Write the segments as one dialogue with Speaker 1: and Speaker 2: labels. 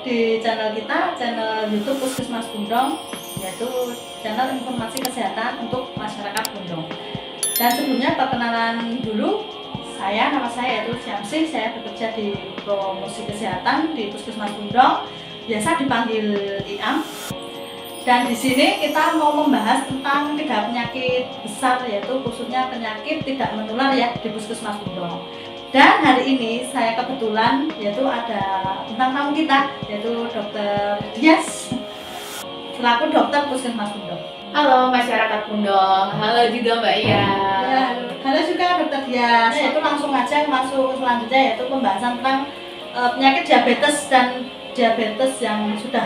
Speaker 1: di channel kita, channel YouTube Puskesmas Bundong, yaitu channel informasi kesehatan untuk masyarakat Bundong. Dan sebelumnya perkenalan dulu, nama saya yaitu Syamsi, saya bekerja di promosi kesehatan di Puskesmas Bundong, biasa dipanggil IAM. Dan di sini kita mau membahas tentang 3 penyakit besar, yaitu khususnya penyakit tidak menular ya di Puskesmas Bundong. Dan hari ini saya kebetulan yaitu ada bintang tamu kita, yaitu Dr. Dias selaku dokter Puskesmas Bundong.
Speaker 2: Halo masyarakat Bundong, halo juga Mbak Iya.
Speaker 1: Ya, halo juga Dr. Dias. Itu langsung aja masuk selanjutnya, yaitu pembahasan tentang penyakit diabetes dan diabetes yang sudah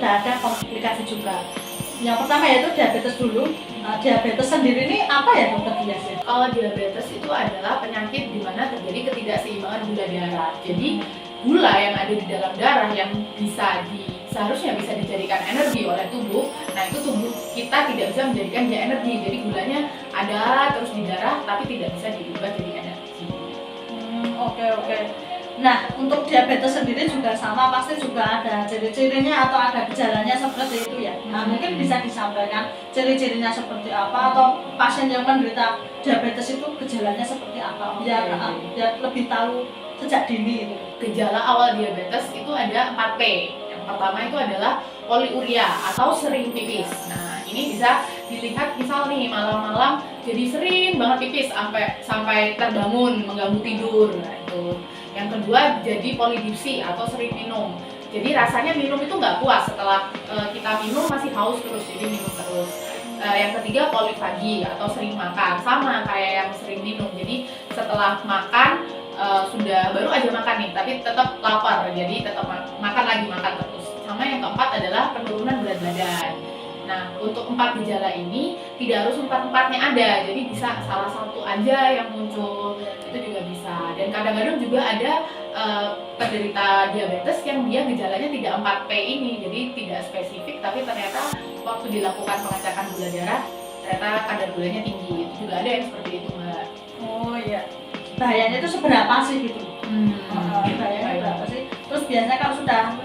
Speaker 1: ada komplikasi juga. Yang pertama yaitu diabetes dulu. Diabetes sendiri ini apa ya Dr. Dias?
Speaker 2: Kalau diabetes itu adalah penyakit di mana terjadi ketidakseimbangan gula darah. Jadi gula yang ada di dalam darah yang seharusnya bisa dijadikan energi oleh tubuh. Nah, itu tubuh kita tidak bisa menjadikan dia energi. Jadi gulanya ada terus di darah tapi tidak bisa diubah jadi energi.
Speaker 1: Oke. Nah, untuk diabetes sendiri juga sama, pasti juga ada ciri-cirinya atau ada gejalanya seperti itu ya. Nah, mungkin bisa disampaikan ciri-cirinya seperti apa, atau pasien yang menderita diabetes itu gejalanya seperti apa, biar lebih tahu sejak dini itu.
Speaker 2: Gejala awal diabetes itu ada 4P. Yang pertama itu adalah poliuria atau sering pipis. Nah, ini bisa dilihat misal nih malam-malam jadi sering banget pipis sampai terbangun mengganggu tidur. Nah, itu. Yang kedua jadi polidipsi atau sering minum. Jadi rasanya minum itu nggak puas, setelah kita minum masih haus terus, jadi minum terus. Yang ketiga polifagi atau sering makan, sama kayak yang sering minum. Jadi setelah makan sudah baru aja makan nih, tapi tetap lapar, jadi tetap makan terus. Sama yang keempat adalah penurunan berat badan. Nah, untuk 4 gejala ini tidak harus 4-4-nya ada, jadi bisa salah satu aja yang muncul, itu juga bisa. Dan kadang-kadang juga ada penderita diabetes yang dia gejalanya tidak 4P ini, jadi tidak spesifik, tapi ternyata waktu dilakukan pengecekan gula darah, ternyata kadar gulanya tinggi. Itu juga ada yang seperti itu, Mbak.
Speaker 1: Oh iya, bahayanya itu seberapa sih gitu? Bahayanya berapa sih? Terus biasanya kalau sudah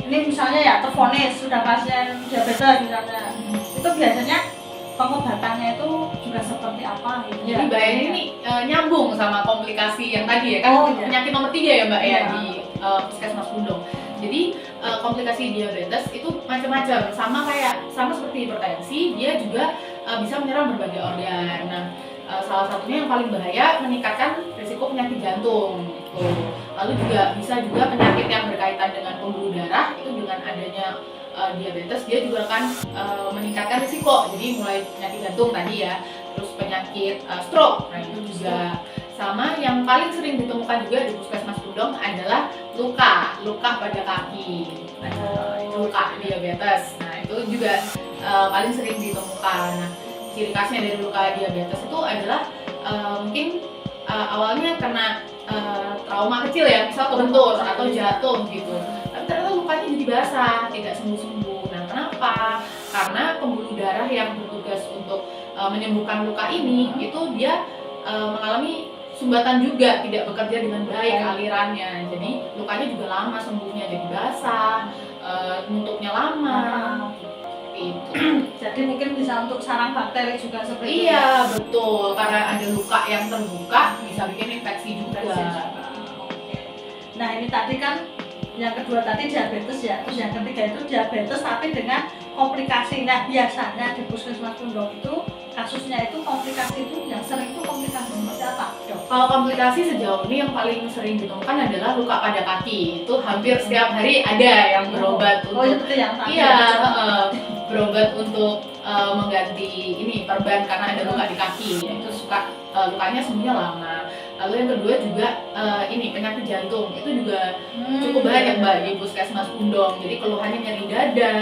Speaker 1: ini misalnya ya tervonis sudah pasien diabetes misalnya, itu biasanya pengobatannya itu juga seperti apa gitu?
Speaker 2: Jadi bahayanya ini nyambung sama komplikasi yang tadi ya kan, penyakit nomor 3 ya Mbak ya di Puskesmas Bundong. Jadi komplikasi diabetes itu macam-macam, sama seperti hipertensi, dia juga bisa menyerang berbagai organ. Nah, salah satunya yang paling bahaya meningkatkan risiko penyakit jantung gitu. Lalu bisa juga penyakit yang berkaitan dengan pembuluh darah, itu dengan adanya diabetes dia juga akan meningkatkan risiko. Jadi mulai penyakit jantung tadi ya, terus penyakit stroke. Nah, itu juga sama. Yang paling sering ditemukan juga di Puskesmas Bundong adalah luka pada kaki. Nah, itu luka diabetes. Nah, itu juga paling sering ditemukan. Nah, ciri khasnya dari luka diabetes itu adalah mungkin awalnya kena trauma kecil ya, misal kebentur atau jatuh gitu, tapi ternyata lukanya jadi basah, tidak sembuh-sembuh. Nah, kenapa? Karena pembuluh darah yang bertugas untuk menyembuhkan luka ini itu dia mengalami sumbatan juga, tidak bekerja dengan baik alirannya, jadi lukanya juga lama sembuhnya, jadi basah, nutupnya lama. Itu.
Speaker 1: Jadi mungkin bisa untuk sarang bakteri juga seperti itu.
Speaker 2: Iya, betul. Karena ada luka yang terbuka bisa bikin infeksi juga.
Speaker 1: Oke. Nah, ini tadi kan yang kedua tadi diabetes ya, terus yang ketiga itu diabetes tapi dengan komplikasi. Nah, biasanya di Puskesmas Bundong itu kasusnya itu komplikasi itu yang sering itu komplikasi seperti apa?
Speaker 2: Kalau komplikasi sejauh ini yang paling sering ditemukan adalah luka pada kaki. Itu hampir setiap hari ada yang berobat untuk
Speaker 1: yang tadi.
Speaker 2: Iya, berobat untuk mengganti ini perban karena ada luka di kaki. Itu lukanya sembuhnya lama. Lalu yang kedua juga ini penyakit jantung, itu juga cukup banyak Mbak di Puskesmas Bundong. Jadi keluhannya nyeri dada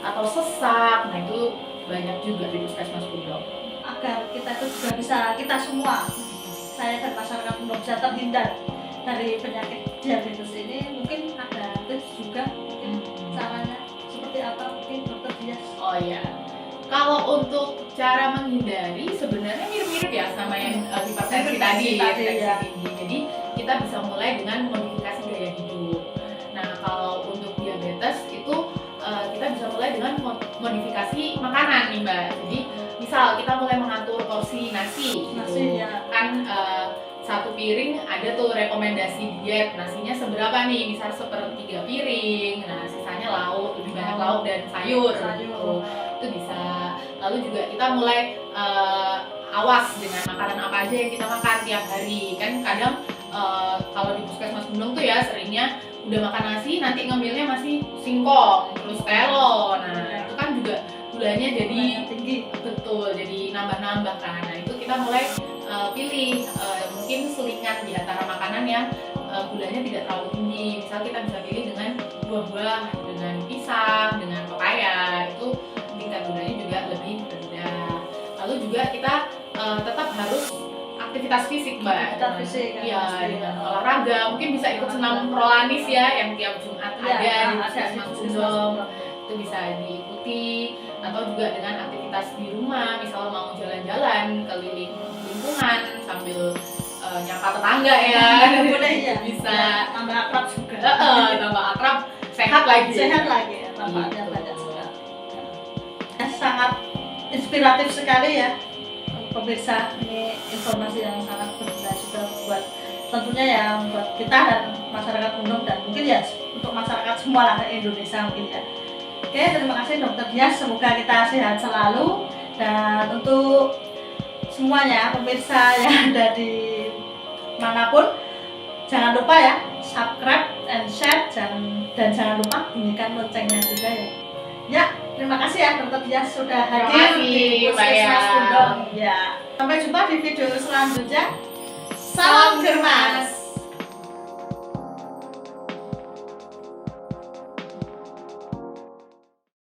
Speaker 2: atau sesak, nah itu banyak juga di Puskesmas Bundong.
Speaker 1: Agar kita itu juga bisa, kita semua, saya dan masyarakat Bundong bisa terhindar dari penyakit diabetes ini, mungkin ada tips juga, mungkin caranya seperti apa mungkin Dr. Dias?
Speaker 2: Oh iya. Kalau untuk cara menghindari sebenarnya mirip-mirip ya sama yang hipertensi tadi ya. Jadi kita bisa mulai dengan modifikasi gaya hidup. Nah, kalau memodifikasi makanan nih Mbak. Jadi misal kita mulai mengatur porsi nasi gitu.
Speaker 1: Ya.
Speaker 2: Kan satu piring ada tuh rekomendasi diet, nasinya seberapa nih, misal 1/3 piring, nah sisanya lauk, lebih banyak lauk dan sayur gitu. Itu bisa. Lalu juga kita mulai awas dengan makanan apa aja yang kita makan tiap hari. Kan kadang kalau di Puskesmas Gunung tuh ya seringnya udah makan nasi, nanti ngemilnya masih singkong, terus telo. Nah itu kan juga gulanya jadi
Speaker 1: tinggi.
Speaker 2: Betul, jadi nambah-nambah kan. Nah itu kita mulai pilih mungkin selingan di antara makanan yang gulanya tidak terlalu tinggi. Misal kita bisa pilih dengan buah-buah, dengan pisang, dengan pepaya, itu tingkat gulanya juga lebih rendah. Lalu juga kita tetap harus aktivitas fisik Mbak.
Speaker 1: Aktivitas fisik kan,
Speaker 2: Iya,
Speaker 1: pasti.
Speaker 2: dengan olahraga. Mungkin bisa ikut senam prolanis ya, yang tiap Jumat ada di Puskesmas Gunung. Itu bisa diikuti, atau juga dengan aktivitas di rumah, misal mau jalan-jalan keliling lingkungan sambil nyapa tetangga ya.
Speaker 1: Boleh ya.
Speaker 2: Bisa
Speaker 1: tambah akrab juga.
Speaker 2: tambah akrab, sehat lagi.
Speaker 1: Sehat lagi ya, manfaatnya banyak sekali. Sangat inspiratif sekali ya pemirsa, ini informasi yang sangat berguna juga buat tentunya ya buat kita dan masyarakat Gunung, dan mungkin ya untuk masyarakat semua lah Indonesia mungkin ya. Oke, terima kasih Dokter Dias, semoga kita sehat selalu. Dan untuk semuanya pemirsa yang ada di manapun, jangan lupa ya subscribe and share, dan jangan lupa bunyikan loncengnya juga ya. Ya, terima kasih ya Dokter Dias sudah hadir di Puskesmas Gunung. Ya, sampai jumpa di video selanjutnya. Salam Germa.